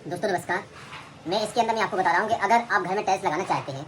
दोस्तों नमस्कार। मैं इसके अंदर मैं आपको बता रहा हूँ कि अगर आप घर में टाइल्स लगाना चाहते हैं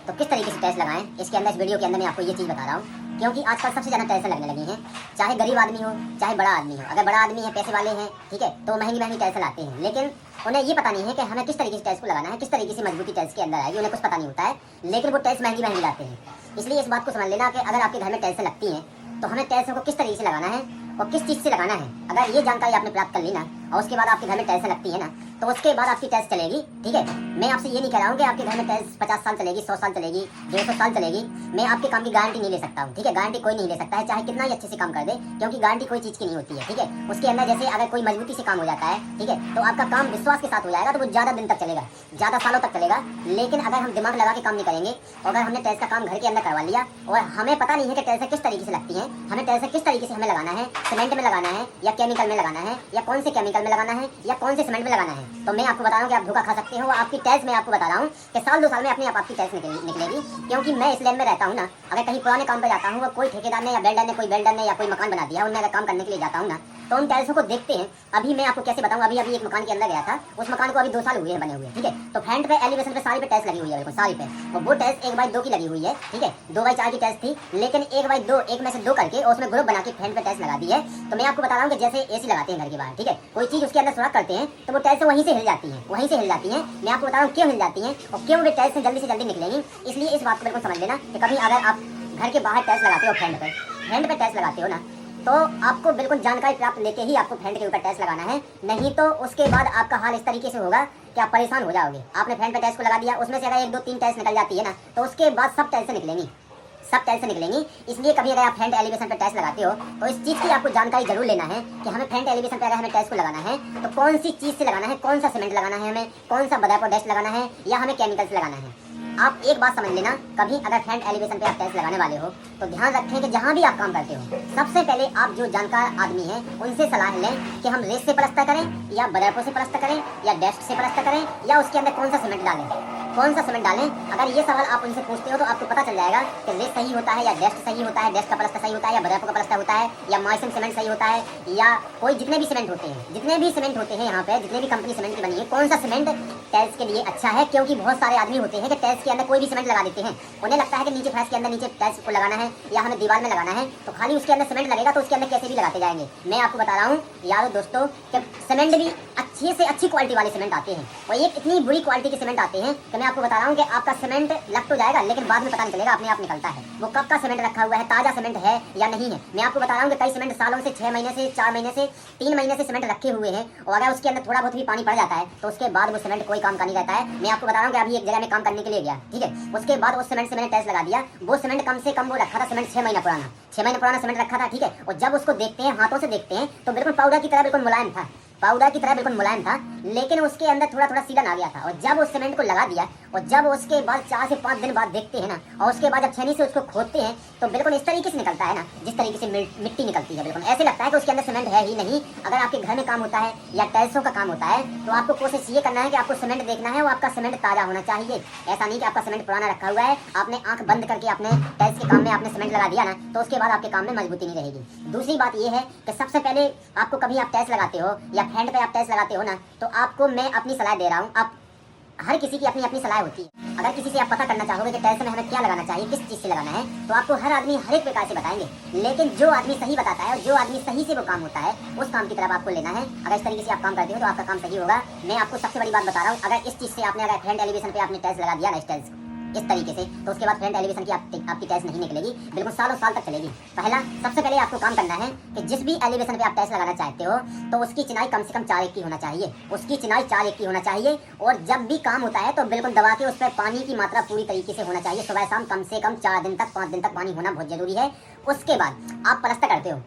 तो किस तरीके से टाइल्स लगाएं। इसके अंदर इस वीडियो के अंदर मैं आपको ये चीज़ बता रहा हूँ, क्योंकि आजकल सबसे ज़्यादा टाइल्स लगने लगी हैं। चाहे गरीब आदमी हो चाहे बड़ा आदमी हो, अगर बड़ा आदमी है, पैसे वाले हैं, ठीक है, तो महंगी महंगी टाइल्स लाते हैं, लेकिन उन्हें ये पता नहीं है कि हमें किस तरीके से टाइल्स को लगाना है, किस तरीके से मजबूती टाइल्स के अंदर आएगी, उन्हें कुछ पता नहीं होता है। लेकिन वो टाइल्स महंगी महंगी लाते हैं। इसलिए इस बात को समझ लेना कि अगर आपके घर में टाइल्स लगती हैं तो हमें टाइल्स को किस तरीके से लगाना है और किस चीज़ से लगाना है। अगर ये जानकारी आपने प्राप्त कर ली ना, और उसके बाद आपके घर में टाइल्स लगती है ना, तो उसके बाद आपकी टाइल्स चलेगी। ठीक है, मैं आपसे ये नहीं कह रहा हूँ कि आपके घर में टाइल्स 50 साल चलेगी, 100 साल चलेगी, 150 साल चलेगी। मैं आपके काम की गारंटी नहीं ले सकता हूँ। ठीक है, गारंटी कोई नहीं ले सकता है, चाहे कितना ही अच्छे से काम कर दे, क्योंकि गारंटी कोई चीज़ की नहीं होती है। ठीक है, उसके अंदर जैसे अगर कोई मजबूती से काम हो जाता है, ठीक है, तो आपका काम विश्वास के साथ हो जाएगा, तो वो ज़्यादा दिन तक चलेगा, ज़्यादा सालों तक चलेगा। लेकिन अगर हम दिमाग लगा के काम नहीं करेंगे और अगर हमने टाइल्स का काम घर के अंदर करवा लिया और हमें पता नहीं है कि टाइल्स किस तरीके से लगती हैं, हमें टाइल्स किस तरीके से हमें लगाना है, सीमेंट में लगाना है या केमिकल में लगाना है, या कौन से केमिकल में लगाना है या कौन से सीमेंट में लगाना है, तो मैं आपको बता रहा हूँ कि आप धोखा खा सकते हो। आपकी टाइल्स मैं आपको बता रहा हूँ कि साल 2 साल में अपने आप आपकी टाइल्स निकलेगी, क्योंकि मैं इस लाइन में रहता हूँ ना। अगर कहीं पुराने काम पे जाता हूँ, कोई ठेकेदार ने या बिल्डर ने, कोई बिल्डर ने या कोई मकान बना दिया, उनमें अगर काम करने के लिए जाता हूँ ना, तो उन टाइल्सों को देखते हैं। अभी मैं आपको कैसे बताऊँ, अभी एक मकान के अंदर गया था, उस मकान को अभी 2 साल हुए हैं बने हुए। ठीक है, तो फ्रंट पे एलिवेशन पे सारी पे टाइल्स लगी हुई है, बिल्कुल सारी पे, और वो टाइल्स 1x2 की लगी हुई है। ठीक है, 2x4 की टाइल्स थी, लेकिन 1x2 एक में से 2 करके और उसमें ग्रुप बना के फ्रंट पे टाइल्स लगा दी है। तो मैं आपको बता रहा हूँ कि जैसे एसी लगाते हैं घर के बाहर, ठीक है, कोई चीज़ उसके अंदर सुराख करते हैं तो वो टाइल्स वहीं से हिल जाती हैं, वहीं से हिल जाती हैं। मैं आपको बता रहा हूँ क्यों हिल जाती हैं और क्यों वे टाइल्स जल्दी से जल्दी निकलेंगी। इसलिए इस बात को बिल्कुल समझ लेना कि कभी अगर आप घर के बाहर टाइल्स लगाते हो, फ्रंट पे टाइल्स लगाते हो ना, तो आपको बिल्कुल जानकारी प्राप्त लेके ही आपको फ्रंट के ऊपर टाइल्स लगाना है। नहीं तो उसके बाद आपका हाल इस तरीके से होगा कि आप परेशान हो जाओगे। आपने फ्रंट पे टाइल्स को लगा दिया, उसमें से अगर 1 2 3 टाइल्स निकल जाती है ना, तो उसके बाद सब टाइल्स निकलेंगी, सब टाइल्स निकलेंगी। इसलिए कभी अगर आप फ्रंट एलिवेशन पर टाइल्स लगाते हो तो इस चीज़ की आपको जानकारी जरूर लेना है कि हमें फ्रंट एलिवेशन पर अगर हमें टाइल्स को लगाना है तो कौन सी चीज़ से लगाना है, कौन सा सीमेंट लगाना है, हमें कौन सा बदार प्रोडक्ट लगाना है या हमें केमिकल से लगाना है। आप एक बात समझ लेना, कभी अगर फ्रंट एलिवेशन पे आप टाइल्स लगाने वाले हो तो ध्यान रखें कि जहाँ भी आप काम करते हो, सबसे पहले आप जो जानकार आदमी हैं उनसे सलाह लें कि हम रेत से प्लास्टर करें या बदारपो से प्लास्टर करें या डेस्ट से प्लास्टर करें या उसके अंदर कौन सा सीमेंट डालें, कौन सा सीमेंट डालें। अगर ये सवाल आप उनसे पूछते हो तो आपको पता चल जाएगा कि रेत सही होता है या डेस्ट सही होता है, डेस्ट का प्लास्टर सही होता है या बदारपो का प्लास्टर होता है या माइसिम सीमेंट सही होता है, या कोई जितने भी सीमेंट होते हैं, जितने भी सीमेंट होते हैं यहाँ पे, जितने भी कंपनी सीमेंट की बनी है, कौन सा सीमेंट टाइल्स के लिए अच्छा है। क्योंकि बहुत सारे आदमी होते हैं कि टाइल्स के अंदर कोई भी सीमेंट लगा देते हैं, उन्हें लगता है कि नीचे फर्श के अंदर नीचे टाइल्स को लगाना है या हमें दीवार में लगाना है, तो खाली उसके अंदर सीमेंट लगेगा तो उसके अंदर कैसे भी लगाते जाएंगे। मैं आपको बता रहा हूँ यारो दोस्तों कि सीमेंट भी अच्छी से अच्छी क्वालिटी वाले सीमेंट आते हैं और एक इतनी बुरी क्वालिटी के सीमेंट आते हैं कि मैं आपको बता रहा हूँ कि आपका सीमेंट लग तो जाएगा लेकिन बाद में पता नहीं चलेगा, अपने आप निकलता है वो कब का सीमेंट रखा हुआ है, ताज़ा सीमेंट है या नहीं है। मैं आपको बता रहा हूँ कि कई सीमेंट सालों से, 6 महीने से, 4 महीने से, 3 महीने से सीमेंट रखे हुए हैं और अगर उसके अंदर थोड़ा बहुत भी पानी पड़ जाता है तो उसके बाद वो सीमेंट कोई काम का नहीं रहता है। मैं आपको बता रहा हूँ कि अभी एक जगह में काम करने के लिए गया, ठीक है, उसके बाद उस सीमेंट से मैंने टाइल्स लगा दिया। वो सीमेंट कम से कम वो रखा था सीमेंट 6 महीना पुराना, 6 महीने पुराना सीमेंट रखा था। ठीक है, और जब उसको देखते हैं, हाथों से देखते हैं, तो बिल्कुल पाउडर की तरह बिल्कुल मुलायम था, पाउडर की तरह बिल्कुल मुलायम था, लेकिन उसके अंदर थोड़ा थोड़ा सीलन आ गया था। और जब उस सीमेंट को लगा दिया और जब उसके बाद 4 से 5 दिन बाद देखते हैं ना, और उसके बाद जब छेनी से उसको खोदते हैं तो बिल्कुल इस तरीके से निकलता है ना, जिस तरीके से मिट्टी निकलती है, बिल्कुल ऐसे लगता है कि उसके अंदर सीमेंट है ही नहीं। अगर आपके घर में काम होता है या टाइल्सों का काम होता है तो आपको कोशिश ये करना है कि आपको सीमेंट देखना है और आपका सीमेंट ताज़ा होना चाहिए। ऐसा नहीं कि आपका सीमेंट पुराना रखा हुआ है, आपने आंख बंद करके आपने टाइल्स के काम में आपने सीमेंट लगा दिया ना, तो उसके बाद आपके काम में मजबूती नहीं रहेगी। दूसरी बात ये है कि सबसे पहले आपको कभी आप टाइल्स लगाते हो या फ्रंट पे आप टाइल्स लगाते हो ना, तो आपको मैं अपनी सलाह दे रहा हूँ। आप हर किसी की अपनी अपनी सलाह होती है। अगर किसी से आप पता करना चाहोगे कि टाइल्स में हमें क्या लगाना चाहिए, किस चीज़ से लगाना है, तो आपको हर आदमी हर एक प्रकार से बताएंगे, लेकिन जो आदमी सही बताता है और जो आदमी सही से वो काम होता है उस काम की तरफ आपको लेना है। अगर इस तरीके से आप काम करते हो तो आपका काम सही होगा। मैं आपको सबसे बड़ी बात बता रहा हूँ, अगर इस चीज़ से आपने अगर फ्रंट एलिवेशन पे आपने टाइल्स लगा दिया ना, इस टाइल्स इस तरीके से, तो उसके बाद फ्रंट एलिवेशन की आपकी टाइल्स नहीं निकलेगी, बिल्कुल सालों साल तक चलेगी। पहला सबसे पहले आपको काम करना है कि जिस भी एलिवेशन पे आप टाइल्स लगाना चाहते हो तो उसकी चिनाई कम से कम 4 1 की होना चाहिए, उसकी चिनाई 4 1 की होना चाहिए। और जब भी काम होता है तो बिल्कुल दबा के उस पर पानी की मात्रा पूरी तरीके से होना चाहिए, सुबह शाम कम से कम 4 दिन तक, 5 दिन तक पानी होना बहुत जरूरी है। उसके बाद आप प्लास्टर करते हो,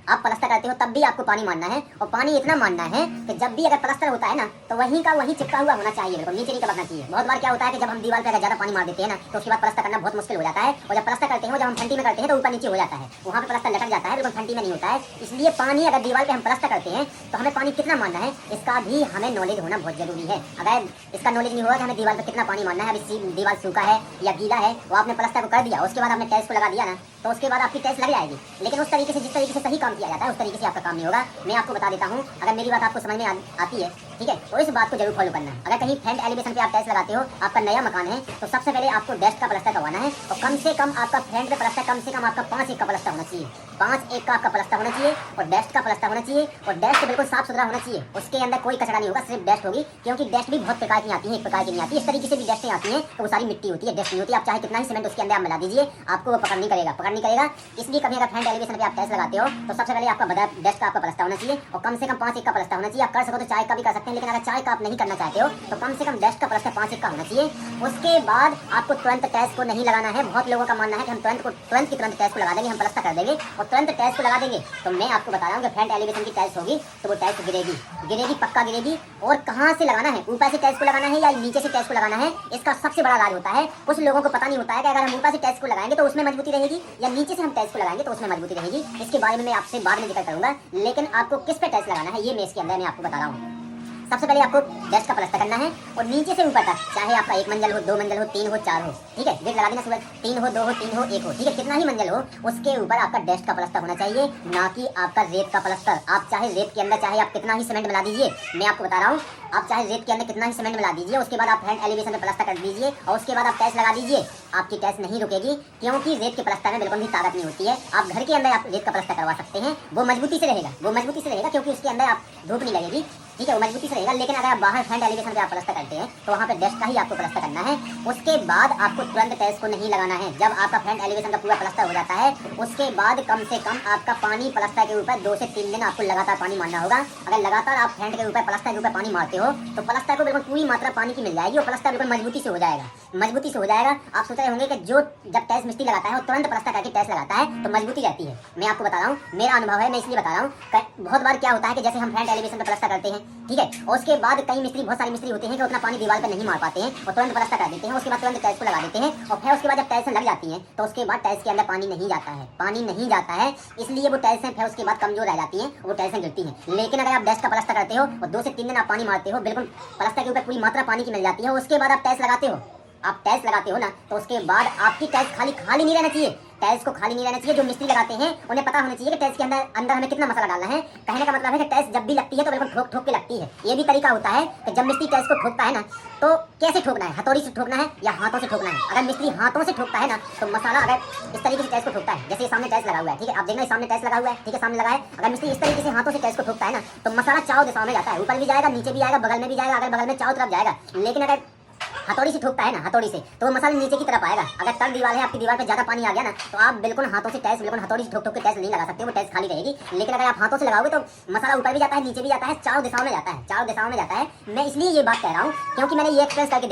आप प्लास्टर करते हो तब भी आपको पानी मारना है, और पानी इतना मारना है कि जब भी अगर प्लास्टर होता है ना तो वहीं का वहीं चिपका हुआ होना चाहिए, बिल्कुल नीचे नहीं टपकना चाहिए। बहुत बार क्या होता है कि जब हम दीवार पे अगर ज़्यादा पानी मार देते हैं ना तो उसके बाद प्लास्टर करना बहुत मुश्किल हो जाता है, और जब प्लास्टर करते हैं, जब हम फंटी में करते हैं तो ऊपर नीचे हो जाता है, वहाँ पे प्लास्टर लटक जाता है, बिल्कुल फंटी में नहीं होता है। इसलिए पानी अगर दीवार पे हम प्लास्टर करते हैं तो हमें पानी कितना मारना है इसका भी हमें नॉलेज होना बहुत जरूरी है। अगर इसका नॉलेज नहीं होगा कि हमें दीवार पर कितना पानी मारना है, अभी दीवार सूखा है या गीला है, वो आपने प्लास्टर को कर दिया, उसके बाद आपने टाइल्स को लगा दिया ना, तो उसके बाद आपकी टाइल्स लग जाएगी, लेकिन उस तरीके से, जिस तरीके से सही काम किया जाता है उस तरीके से आपका काम नहीं होगा। मैं आपको बता देता हूँ, अगर मेरी बात आपको समझ में आती है ठीक है, तो इस बात को जरूर फॉलो करना है। अगर कहीं फ्रंट एलिवेशन पे आप टाइल्स लगाते हो, आपका नया मकान है, तो सबसे पहले आपको डस्ट का प्लास्टर करवाना है और कम से कम आपका फ्रंट पे प्लास्टर कम से कम आपका 5 का प्लास्टर होना चाहिए। 5 का आपका प्लास्टर होना चाहिए और डस्ट का प्लास्टर होना चाहिए और डस्ट बिल्कुल साफ सुथरा होना चाहिए। उसके अंदर कोई कचरा नहीं होगा, सिर्फ डस्ट होगी, क्योंकि डस्ट भी बहुत प्रकार की आती है, एक प्रकार की नहीं आती। इस तरीके से भी डस्टें आती हैं तो वो सारी मिट्टी होती है, डस्ट नहीं होती। आप चाहे कितना ही सीमेंट उसके अंदर आप मिला दीजिए, आपको वो पकड़ नहीं करेगा। इसलिए कभी अगर फ्रंट एलिवेशन पे आप टाइल्स लगाते हो तो सबसे पहले आपका डस्ट का आपका प्लास्टर होना चाहिए और कम से कम 5 का प्लास्टर होना चाहिए। आप कर सको तो चाय का भी कर सकते हैं, लेकिन अगर चाय का आप नहीं करना चाहते हो तो कम से कम डस्ट का प्लास्टर 5 का होना चाहिए। उसके बाद आपको तुरंत टाइल्स को नहीं लगाना है। बहुत लोगों का मानना है कि हम तुरंत की तुरंत टाइल्स को लगा देंगे, हम प्लास्टर कर देंगे और तुरंत टाइल्स को लगा देंगे। तो मैं आपको बता रहा हूँ कि फ्रंट एलिवेशन की टाइल्स होगी तो वो टाइल्स गिरेगी, पक्का गिरेगी। और कहाँ से लगाना है, ऊपर से टाइल्स को लगाना है या नीचे से टाइल्स को लगाना है, इसका सबसे बड़ा राज होता है। कुछ लोगों को पता नहीं होता है कि अगर हम ऊपर से टाइल्स को लगाएंगे तो उसमें मजबूती रहेगी या नीचे से हम टाइल्स को लगाएंगे तो उसमें मजबूती रहेगी। इसके बारे में मैं आपसे बाद में जिक्र करूंगा, लेकिन आपको किस पे टाइल्स लगाना है ये मैं इसके अंदर मैं आपको बता रहा हूँ। सबसे पहले आपको डस्ट का प्लास्टर करना है और नीचे से ऊपर तक, चाहे आपका 1 मंजिल हो, 2 मंजिल हो, 3 हो, 4 हो, ठीक है, गेट लगा देना सूरज, 3 हो, 2 हो, 3 हो, 1 हो, ठीक है, कितना ही मंजिल हो, उसके ऊपर आपका डस्ट का प्लास्टर होना चाहिए, ना कि आपका रेत का प्लास्टर। आप चाहे रेत के अंदर चाहे आप कितना ही सीमेंट मिला दीजिए, मैं आपको बता रहा हूँ, आप चाहे रेत के अंदर कितना ही सीमेंट मिला दीजिए, उसके बाद आप फ्रंट एलिवेशन पे प्लास्टर कर दीजिए और उसके बाद आप टाइल्स लगा दीजिए, आपकी टाइल्स नहीं रुकेगी, क्योंकि रेत के प्लास्टर में बिल्कुल भी ताकत नहीं होती है। आप घर के अंदर आप रेत का प्लास्टर करवा सकते हैं, वो मजबूती से रहेगा, क्योंकि उसके अंदर आप धूप नहीं लगेगी, ठीक है, वो मजबूती से रहेगा। लेकिन अगर आप बाहर फ्रंट एलिवेशन पे आप प्लास्टर करते हैं तो वहाँ पे डस्ट का ही आपको प्लास्टर करना है। उसके बाद आपको तुरंत टाइल्स को नहीं लगाना है। जब आपका फ्रंट एलिवेशन का पूरा प्लास्टर हो जाता है, उसके बाद कम से कम आपका पानी प्लास्टर के ऊपर 2 से 3 दिन आपको लगातार पानी मारना होगा। अगर लगातार आप फ्रंट के ऊपर प्लास्टर के ऊपर पानी मारते हो तो प्लास्टर को बिल्कुल पूरी मात्रा पानी की मिल जाएगी और प्लास्टर बिल्कुल मजबूती से हो जाएगा। आप सोच रहे होंगे कि जो जब टाइल्स मिस्त्री लगाता है वो तुरंत प्लास्टर करके टाइल्स लगाता है तो मजबूती रहती है। मैं आपको बता रहा हूँ, मेरा अनुभव है, मैं इसलिए बता रहा हूँ। बहुत बार क्या होता है कि जैसे हम फ्रंट एलिवेशन पे प्लास्टर करते हैं, ठीक है, और उसके बाद बहुत सारे मिस्त्री होते हैं कि उतना पानी दीवार पे नहीं मार पाते हैं और तुरंत प्लास्टर कर देते हैं, उसके बाद तुरंत टाइल्स को लगा देते हैं और फिर उसके बाद जब टाइल्स लग जाती हैं तो उसके बाद टाइल्स के अंदर पानी नहीं जाता है, इसलिए वो टाइल्स फिर उसके बाद कमजोर रह जाती हैं, वो टाइल्स गिरती हैं। लेकिन अगर आप डस्ट का प्लास्टर करते हो और 2 से 3 दिन आप पानी मारते हो, बिल्कुल प्लास्टर के ऊपर पूरी मात्रा पानी की मिल जाती है, उसके बाद आप टाइल्स लगाते हो ना, तो उसके बाद आपकी टाइल्स खाली नहीं रहना चाहिए। टाइल्स को खाली नहीं रहना चाहिए। जो मिस्त्री लगाते हैं उन्हें पता होना चाहिए कि टाइल्स के अंदर हमें कितना मसाला डालना है। कहने का मतलब है कि टाइल्स जब भी लगती है तो बिल्कुल ठोक के लगती है। ये भी तरीका होता है कि जब मिस्त्री टाइल्स को ठोकता है ना, तो कैसे ठोकना है, हथौड़ी से ठोकना है या हाथों से ठोकना है। अगर मिस्त्री हाथों से ठोकता है ना तो मसाला, अगर इस तरीके से टाइल्स को ठोकता है, जैसे सामने टाइल्स लगा हुआ है, ठीक है, आप देखना सामने टाइल्स लगा हुआ है, ठीक है, सामने लगा है, अगर मिस्त्री इस तरीके से हाथों से टाइल्स को ठोकता है ना तो मसाला चारों दिशाओं में जाता है, ऊपर भी जाएगा, नीचे भी जाएगा, बगल में भी जाएगा, अगर बगल में चारों तरफ जाएगा। लेकिन अगर हथौड़ी से ठोकता है ना, हथौड़ी से, तो वो मसाला नीचे की तरफ आएगा। अगर तल दीवार है, आपकी दीवार पे ज्यादा पानी आ गया ना, तो आप बिल्कुल हाथों से टाइल्स, बिल्कुल हथौड़ी से ठोक के टाइल्स नहीं लगा सकते, वो टाइल्स खाली रहेगी। लेकिन अगर आप हाथों से लगाओगे तो मसाला ऊपर भी जाता है, नीचे भी जाता है, चारों दिशाओं में जाता है। मैं इसलिए ये बात कह रहा हूँ क्योंकि मैंने ये एक्सपीरियंस करके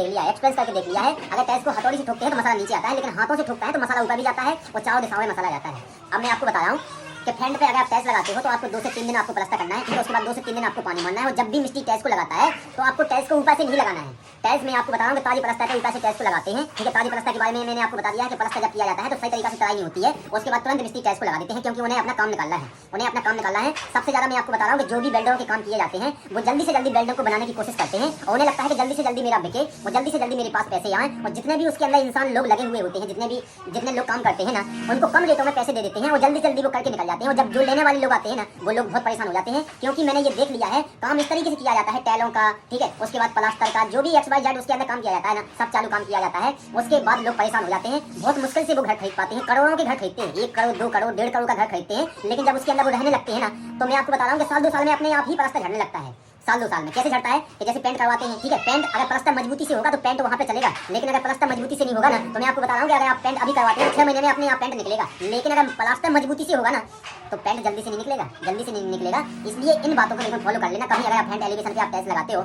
देख लिया है। अगर टाइल्स को हथौड़ी से ठोकते हैं तो मसाला नीचे आता है, लेकिन हाथों से ठोकता है तो मसाला ऊपर भी जाता है और चारों दिशाओं में मसाला जाता है। अब मैं आपको बता रहा हूँ कि फ्रंट पे अगर आप टाइल्स लगाते हो तो आपको 2 से 3 दिन आपको प्लास्टर करना है, ठीक है, उसके बाद 2 से 3 दिन आपको पानी मारना है। और जब भी मिस्त्री टाइल्स को लगाता है तो आपको टाइल्स को ऊपर से नहीं लगाना है। टाइल्स में आपको बता रहा हूँ कि ताजी प्लास्टर के ऊपर से टाइल्स को लगाते हैं, ठीक है। ताजी प्लास्टर के बारे में मैंने आपको बता दिया है कि प्लास्टर जब किया जाता है तो सही तरीके से तराई नहीं होती है, उसके बाद तुरंत मिस्त्री टाइल्स को लगा देते हैं, क्योंकि उन्हें अपना काम निकालना है। सबसे ज्यादा मैं आपको बता रहा हूँ कि जो भी बिल्डरों के काम किए जाते हैं वो जल्दी से जल्दी बिल्डर को बनाने की कोशिश करते हैं और उन्हें लगता है कि जल्दी से जल्दी मेरा बिके और जल्दी से जल्दी मेरे पास पैसे आए। और जितने भी उसके अंदर इंसान लोग लगे हुए होते हैं, जितने लोग काम करते हैं ना, उनको कम रेटों में पैसे दे देते हैं और जल्दी वो करके निकल जाते हैं। और जब जो लेने वाले लोग आते हैं ना, वो लोग बहुत परेशान हो जाते हैं, क्योंकि मैंने ये देख लिया है काम इस तरीके से किया जाता है टाइलों का, ठीक है, उसके बाद प्लास्टर का, जो भी XYZ उसके अंदर काम किया जाता है ना, सब चालू काम किया जाता है। उसके बाद लोग परेशान हो जाते हैं, बहुत मुश्किल से वो घर खरीद पाते हैं, करोड़ों के घर खरीदते हैं, 1 करोड़ 2 करोड़ 1.5 करोड़ का घर खरीदते हैं। लेकिन जब उसके अंदर वो रहने लगते हैं ना, तो मैं आपको बता रहा हूँ कि साल 2 साल में अपने आप ही प्लास्टर झड़ने लगता है। साल 2 साल में कैसे झड़ता है कि जैसे पेंट करवाते हैं, ठीक है, पेंट अगर प्लास्टर मजबूती से होगा तो पेंट वहाँ पे चलेगा। लेकिन अगर प्लास्टर मजबूती से नहीं होगा ना, तो मैं आपको बता रहा हूँ कि अगर आप पेंट अभी करवाते हैं 6 महीने में अपने आप पेंट निकलेगा। लेकिन अगर प्लास्टर मजबूती से होगा ना तो पेंट जल्दी से नहीं निकलेगा। इसलिए इन बातों को बिल्कुल फॉलो कर लेना। कभी अगर आप फ्रंट एलिवेशन पे आप टाइल्स लगाते हो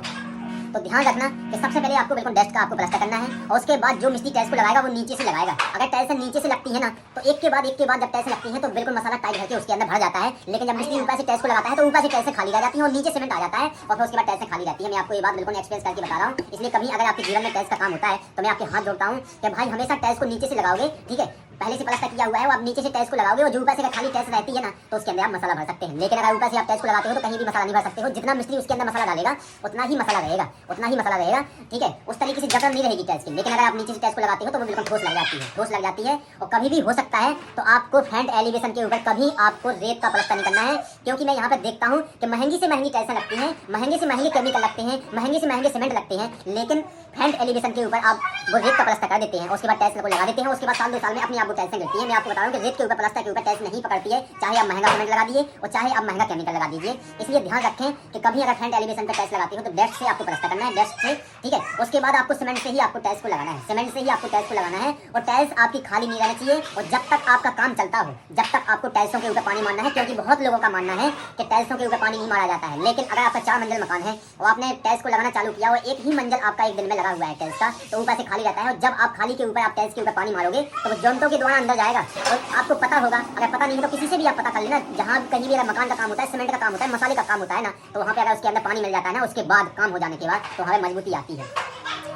तो ध्यान रखना कि सबसे पहले आपको बिल्कुल डस्ट का आपको प्लास्टर करना है और उसके बाद जो मिस्त्री टाइल्स को लगाएगा वो नीचे से लगाएगा। अगर टाइल्स नीचे से लगती है ना, तो एक के बाद जब टाइल्स लगती है तो बिल्कुल मसाला टाइट करके उसके अंदर भर जाता है। लेकिन जब मिस्त्री ऊपर से टाइल्स को लगाता है तो ऊपर से टाइल्स खाली रह जाती है और नीचे सीमेंट आ जाता है और फिर उसके बाद टाइल्स खाली रहती है। मैं आपको ये बात बिल्कुल एक्सपीरियंस करके बता रहा हूँ। इसलिए कभी अगर आपके जीवन में टाइल्स का काम होता है तो मैं आपके हाथ जोड़ता हूँ कि भाई हमेशा टाइल्स को नीचे से लगाओगे, ठीक है, पहले से प्लास्टर किया हुआ है, वो आप नीचे से टाइल्स को लगाओगे और जो ऊपर से खाली टाइल्स रहती है ना, तो उसके अंदर आप मसाला भर सकते हैं। लेकिन अगर ऊपर से आप टाइल्स को लगाते हो तो कहीं भी मसाला नहीं भर सकते हो। जितना मिस्त्री उसके अंदर मसाला डालेगा उतना ही मसाला रहेगा, उतना ही मसाला रहेगा, ठीक है। उस तरीके से जकड़ नहीं रहेगी टाइल्स की। लेकिन अगर आप नीचे से टाइल्स को लगाते हो तो वो बिल्कुल ठोस लग जाती है, ठोस लग जाती है। और कभी भी हो सकता है तो आपको फ्रंट एलिवेशन के ऊपर कभी आपको रेत का प्लास्टर नहीं करना है, क्योंकि मैं यहाँ पर देखता हूँ कि महंगी से महंगी टाइल्स लगती हैं, महंगे से महंगे केमिकल लगते हैं, महंगे से महंगे सीमेंट लगते हैं, लेकिन फ्रंट एलिवेशन के ऊपर आप वो रेत का प्लास्टर कर देते हैं, उसके बाद टाइल्स को लगा देते हैं, उसके बाद साल 2 साल में अपनी आपको टाइल्स गिरती है। मैं आपको बता रहा हूँ कि रेत के ऊपर प्लास्टर के ऊपर टाइल्स नहीं पकड़ती है, चाहे आप महंगा सीमेंट लगा दिए और चाहे आप महंगा केमिकल लगा दीजिए। इसलिए ध्यान रखें कि कभी अगर फ्रंट एलिवेशन पर टाइल्स लगाते हो तो डेस्क से आपको प्लास्टर करना है, डेस्क से, ठीक है। उसके बाद आपको सीमेंट से ही आपको टाइल्स को लगाना है, सीमेंट से ही आपको टाइल्स को लगाना है। और टाइल्स आपकी खाली नहीं रहनी चाहिए, और जब तक आपका काम चलता हो जब तक आपको टाइल्सों के ऊपर पानी मारना है, क्योंकि बहुत लोगों का मानना है कि टाइल्सों के ऊपर पानी नहीं मारा जाता है। लेकिन अगर आपका 4 मंजिल मकान है और आपने टाइल्स को लगाना चालू किया और एक ही मंजिल आपका एक दिन में लगा हुआ है टाइल्स का, तो ऊपर से खाली रहता है। और जब आप खाली के ऊपर आप टाइल्स के ऊपर पानी मारोगे तो वो जॉइंटों के द्वारा अंदर जाएगा। और आपको पता होगा, अगर पता नहीं है तो किसी से भी आप पता कर लेना, जहाँ कहीं भी अगर मकान का काम होता है, सीमेंट का काम होता है, मसाले का काम होता है ना, तो वहाँ पे अगर उसके अंदर पानी मिल जाता है ना, उसके बाद काम हो जाने के बाद तो हमें मजबूती आती है,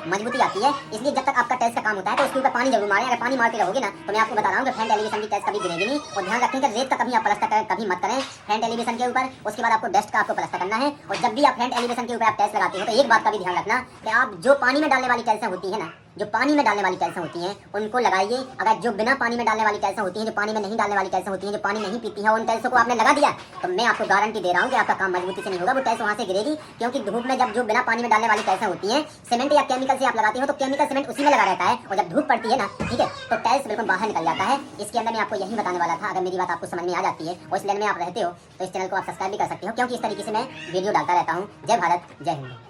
मजबूती आती है। इसलिए जब तक आपका टाइल्स का काम होता है तो उसके ऊपर पानी जरूर मारें। अगर पानी मारते रहोगे ना तो मैं आपको बता रहा हूँ कि फ्रंट एलिवेशन की टाइल्स कभी गिरेगी नहीं। और ध्यान रखें कि रेत का कभी आप प्लास्टर करें कभी मत करें फ्रंट एलिवेशन के ऊपर। उसके बाद आपको डस्ट का आपको प्लास्टर करना है। और जब भी आप फ्रंट एलिवेशन के ऊपर आप टाइल्स लगाते हो तो एक बात का भी ध्यान रखना कि आप जो पानी में डालने वाली टाइल्सें होती है ना, जो पानी में डालने वाली टाइल्सें होती हैं उनको लगाइए। अगर जो बिना पानी में डालने वाली टाइल्सें होती हैं, जो पानी में नहीं डालने वाली टाइल्सें होती हैं, जो पानी नहीं पीती हैं, उन टाइल्सों को आपने लगा दिया तो मैं आपको गारंटी दे रहा हूँ कि आपका काम मजबूती से नहीं होगा, वो टाइल्स वहाँ से गिरेगी। क्योंकि धूप में जब जो बिना पानी में डालने वाली टाइल्सें होती हैं, सीमेंट या केमिकल से आप लगाते हो तो केमिकल सीमेंट उसी में लगा रहता है, और जब धूप पड़ती है ना, ठीक है, तो टाइल्स बिल्कुल बाहर निकल जाता है। इसके अंदर मैं आपको यही बताने वाला था। अगर मेरी बात आपको समझ में आ जाती है और इस लाइन में आप रहते हो तो इस चैनल को आप सब्सक्राइब भी कर सकते हो, क्योंकि इस तरीके से मैं वीडियो डालता रहता हूँ। जय भारत, जय हिंद।